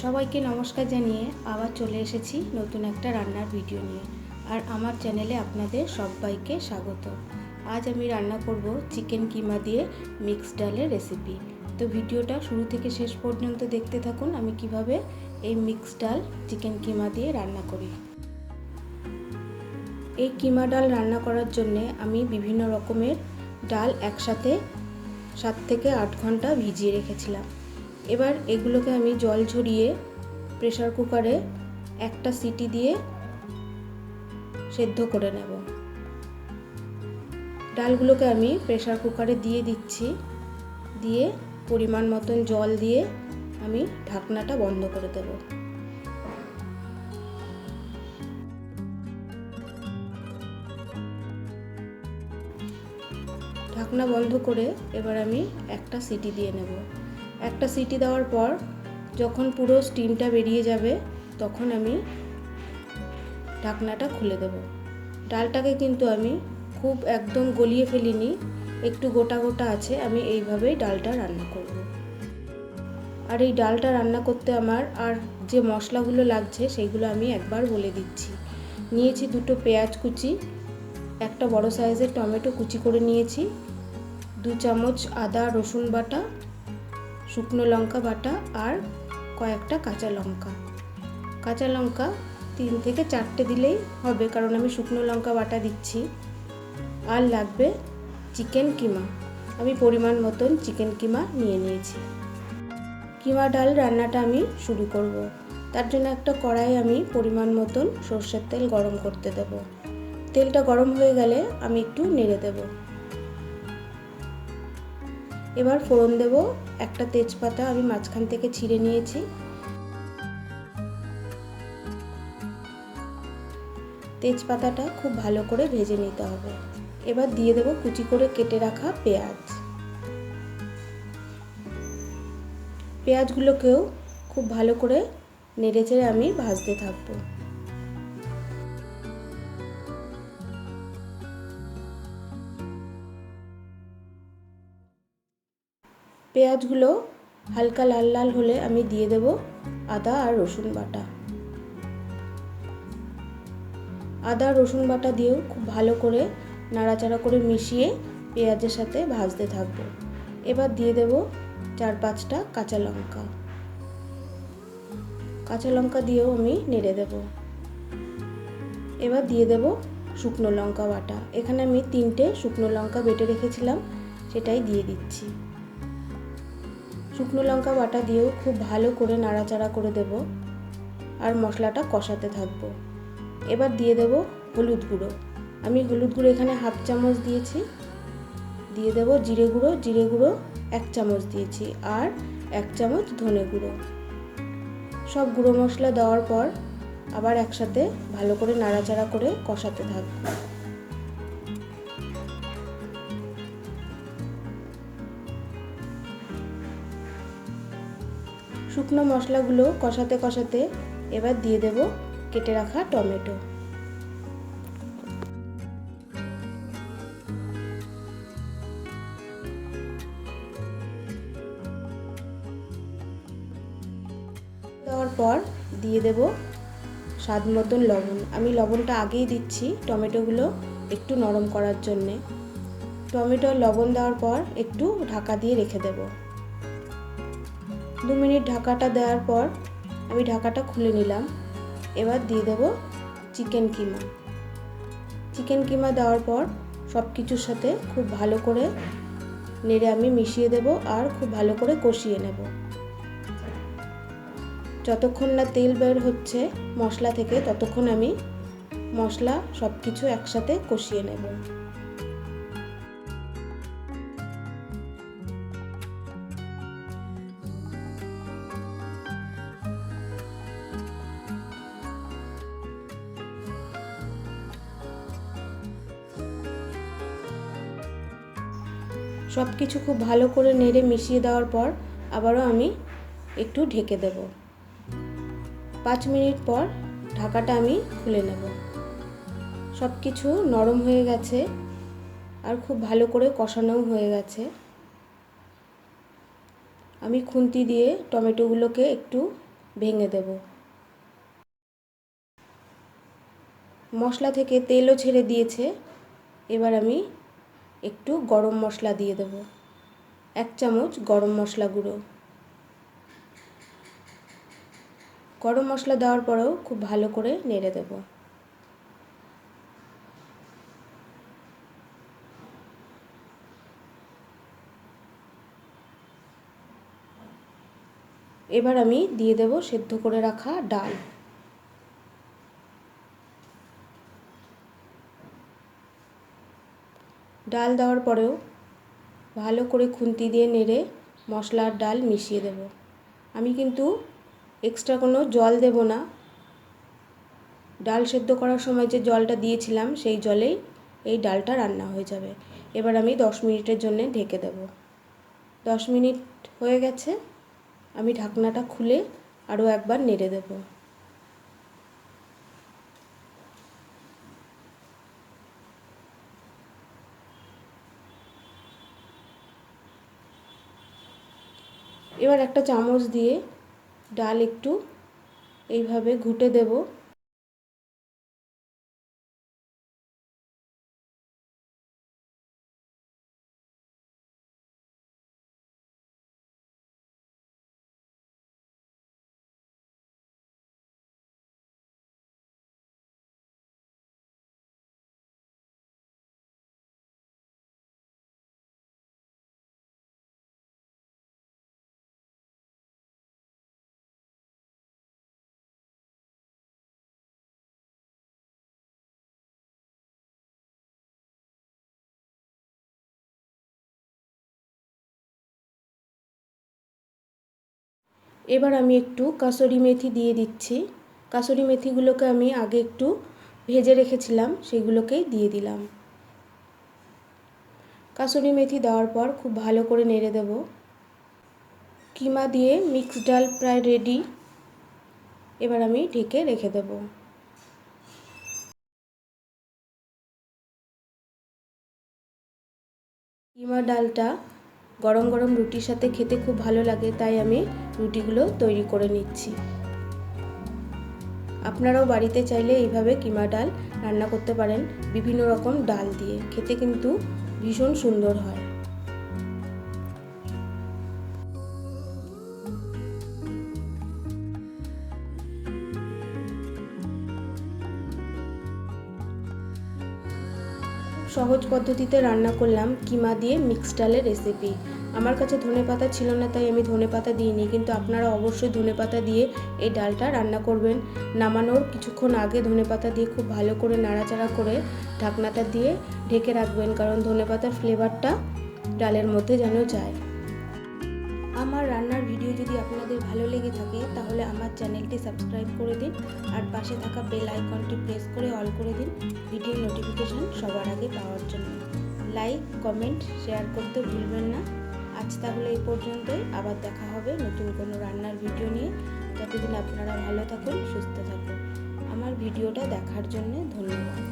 সবাইকে নমস্কার জানিয়ে আবার চলে এসেছি নতুন একটা রান্নার ভিডিও নিয়ে। আর আমার চ্যানেলে আপনাদের সবাইকে স্বাগত। আজ আমি রান্না করব চিকেন কিমা দিয়ে মিক্স ডালের রেসিপি। তো ভিডিওটা শুরু থেকে শেষ পর্যন্ত দেখতে থাকুন আমি কিভাবে এই মিক্স ডাল চিকেন কিমা দিয়ে রান্না করি। এই কিমা ডাল রান্না করার জন্যে আমি বিভিন্ন রকমের ডাল একসাথে 7 থেকে 8 ঘন্টা ভিজিয়ে রেখেছিলাম। এবার এগুলোকে আমি জল ঝরিয়ে প্রেসার কুকারে একটা সিটি দিয়ে সেদ্ধ করে নেব। ডালগুলোকে আমি প্রেসার কুকারে দিয়ে দিচ্ছি, দিয়ে পরিমাণ মতন জল দিয়ে আমি ঢাকনাটা বন্ধ করে দেব। ঢাকনা বন্ধ করে এবার আমি একটা সিটি দিয়ে নেব। একটা সিটি দেওয়ার পর যখন পুরো স্টিমটা বেরিয়ে যাবে তখন আমি ঢাকনাটা খুলে দেব। ডালটাকে কিন্তু আমি খুব একদম গলিয়ে ফেলিনি, একটু গোটা গোটা আছে। আমি এইভাবেই ডালটা রান্না করব। আর এই ডালটা রান্না করতে আমার আর যে মশলাগুলো লাগছে সেইগুলো আমি একবার বলে দিচ্ছি। নিয়েছি 2টো পেঁয়াজ কুচি, একটা বড় সাইজের টমেটো কুচি করে নিয়েছি, 2 চামচ আদা রসুন বাটা, শুকনো লঙ্কা বাটা আর কয়েকটা কাঁচা লঙ্কা। কাঁচা লঙ্কা 3 থেকে 4টে দিলেই হবে, কারণ আমি শুকনো লঙ্কা বাটা দিচ্ছি। আর লাগবে চিকেন কিমা। আমি পরিমাণ মতন চিকেন কিমা নিয়ে নিয়েছি। কিমা ডাল রান্নাটা আমি শুরু করব। তার জন্য একটা কড়াই আমি পরিমাণ মতন সরষের তেল গরম করতে দেব। তেলটা গরম হয়ে গেলে আমি একটু নেড়ে দেব। এবার ফোড়ন দেব। একটা তেজপাতা আমি মাঝখান থেকে ছিঁড়ে নিয়েছি। তেজপাতাটা খুব ভালো করে ভেজে নিতে হবে। এবার দিয়ে দেব কুচি করে কেটে রাখা পেঁয়াজ। পেঁয়াজগুলোকেও খুব ভালো করে নেড়েচেড়ে আমি ভাজতে থাকবো। পেঁয়াজগুলো হালকা লাল লাল হলে আমি দিয়ে দেব আদা আর রসুন বাটা। আদা রসুন বাটা দিয়েও খুব ভালো করে নাড়াচাড়া করে মিশিয়ে পেঁয়াজের সাথে ভাজতে থাকবো। এবার দিয়ে দেব 4-5টা কাঁচা লঙ্কা। কাঁচা লঙ্কা দিয়েও আমি নেড়ে দেব। এবার দিয়ে দেব শুকনো লঙ্কা বাটা। এখানে আমি 3টে শুকনো লঙ্কা বেটে রেখেছিলাম, সেটাই দিয়ে দিচ্ছি। শুকনো লঙ্কা বাটা দিয়েও খুব ভালো করে নাড়াচাড়া করে দেব আর মশলাটা কষাতে থাকবো। এবার দিয়ে দেব হলুদ গুঁড়ো। আমি হলুদ গুঁড়ো এখানে 1/2 চামচ দিয়েছি। দিয়ে দেব জিরে গুঁড়ো 1 চামচ দিয়েছি আর 1 চামচ ধনে গুঁড়ো। সব গুঁড়ো মশলা দেওয়ার পর আবার একসাথে ভালো করে নাড়াচাড়া করে কষাতে থাকবো। শুকনো মশলাগুলো কষাতে কষাতে এবার দিয়ে দেব কেটে রাখা টমেটো। দেওয়ার পর দিয়ে দেব স্বাদ মতন লবণ। আমি লবণটা আগেই দিচ্ছি টমেটোগুলো একটু নরম করার জন্যে। টমেটো লবণ দেওয়ার পর একটু ঢাকা দিয়ে রেখে দেব। 2 মিনিট ঢাকাটা দেওয়ার পর আমি ঢাকাটা খুলে নিলাম। এবার দিয়ে দেব চিকেন কিমা। চিকেন কিমা দেওয়ার পর সব কিছুর সাথে খুব ভালো করে নেড়ে আমি মিশিয়ে দেব আর খুব ভালো করে কষিয়ে নেব। যতক্ষণ না তেল বের হচ্ছে মশলা থেকে ততক্ষণ আমি মশলা সব কিছু একসাথে কষিয়ে নেব। সব কিছু খুব ভালো করে নেড়ে মিশিয়ে দেওয়ার পর আবারও আমি একটু ঢেকে দেব। 5 মিনিট পর ঢাকাটা আমি খুলে নেব। সব কিছু নরম হয়ে গেছে আর খুব ভালো করে কষানোও হয়ে গেছে। আমি খুন্তি দিয়ে টমেটোগুলোকে একটু ভেঙে দেব। মশলা থেকে তেলও ছেড়ে দিয়েছে। এবার আমি একটু গরম মশলা দিয়ে দেব, 1 চামচ গরম মশলা গুঁড়ো। গরম মশলা দেওয়ার পরেও খুব ভালো করে নেড়ে দেব। এবার আমি দিয়ে দেব সেদ্ধ করে রাখা ডাল। ডাল দেওয়ার পরেও ভালো করে খুন্তি দিয়ে নেড়ে মশলা আর ডাল মিশিয়ে দেব। আমি কিন্তু এক্সট্রা কোনো জল দেব না। ডাল সেদ্ধ করার সময় যে জলটা দিয়েছিলাম সেই জলেই এই ডালটা রান্না হয়ে যাবে। এবার আমি 10 মিনিটের জন্য ঢেকে দেব। 10 মিনিট হয়ে গেছে। আমি ঢাকনাটা খুলে আরও একবার নেড়ে দেব। এবার একটা চামচ দিয়ে ডাল একটু এইভাবে ঘুটে দেব। এবার আমি একটু কাসুরি মেথি দিয়ে দিচ্ছি। কাসুরি মেথিগুলোকে আমি আগে একটু ভেজে রেখেছিলাম, সেগুলোকেই দিয়ে দিলাম। কাসুরি মেথি দেওয়ার পর খুব ভালো করে নেড়ে দেব। কিমা দিয়ে মিক্স ডাল প্রায় রেডি। এবার আমি ঢেকে রেখে দেব। কিমা ডালটা গরম গরম রুটির সাথে খেতে খুব ভালো লাগে, তাই আমি রুটিগুলো তৈরি করে নিচ্ছি। আপনারাও বাড়িতে চাইলে এইভাবে কিমা ডাল রান্না করতে পারেন, বিভিন্ন রকম ডাল দিয়ে। খেতে কিন্তু ভীষণ সুন্দর হয়। সহজ পদ্ধতিতে রান্না করলাম কিমা দিয়ে মিক্স ডালের রেসিপি। আমার কাছে ধনেপাতা ছিল না, তাই আমি ধনেপাতা দিইনি, কিন্তু আপনারা অবশ্যই ধনেপাতা দিয়ে এই ডালটা রান্না করবেন। নামানোর কিছুক্ষণ আগে ধনেপাতা দিয়ে খুব ভালো করে নাড়াচাড়া করে ঢাকনাটা দিয়ে ঢেকে রাখবেন, কারণ ধনেপাতার ফ্লেভারটা ডালের মধ্যে যেন যায়। আমার রান্নার ভিডিও যদি আপনাদের ভালো লেগে থাকে তাহলে আমার চ্যানেলটি সাবস্ক্রাইব করে দিন, আর পাশে থাকা বেল আইকনটি প্রেস করে অল করে দিন ভিডিও নোটিফিকেশন সবার আগে পাওয়ার জন্য। লাইক, কমেন্ট, শেয়ার করতে ভুলবেন না। আজ তাহলে এই পর্যন্তই। আবার দেখা হবে নতুন কোনো রান্নার ভিডিও নিয়ে। ততদিন আপনারা ভালো থাকুন, সুস্থ থাকুন। আমার ভিডিওটা দেখার জন্য ধন্যবাদ।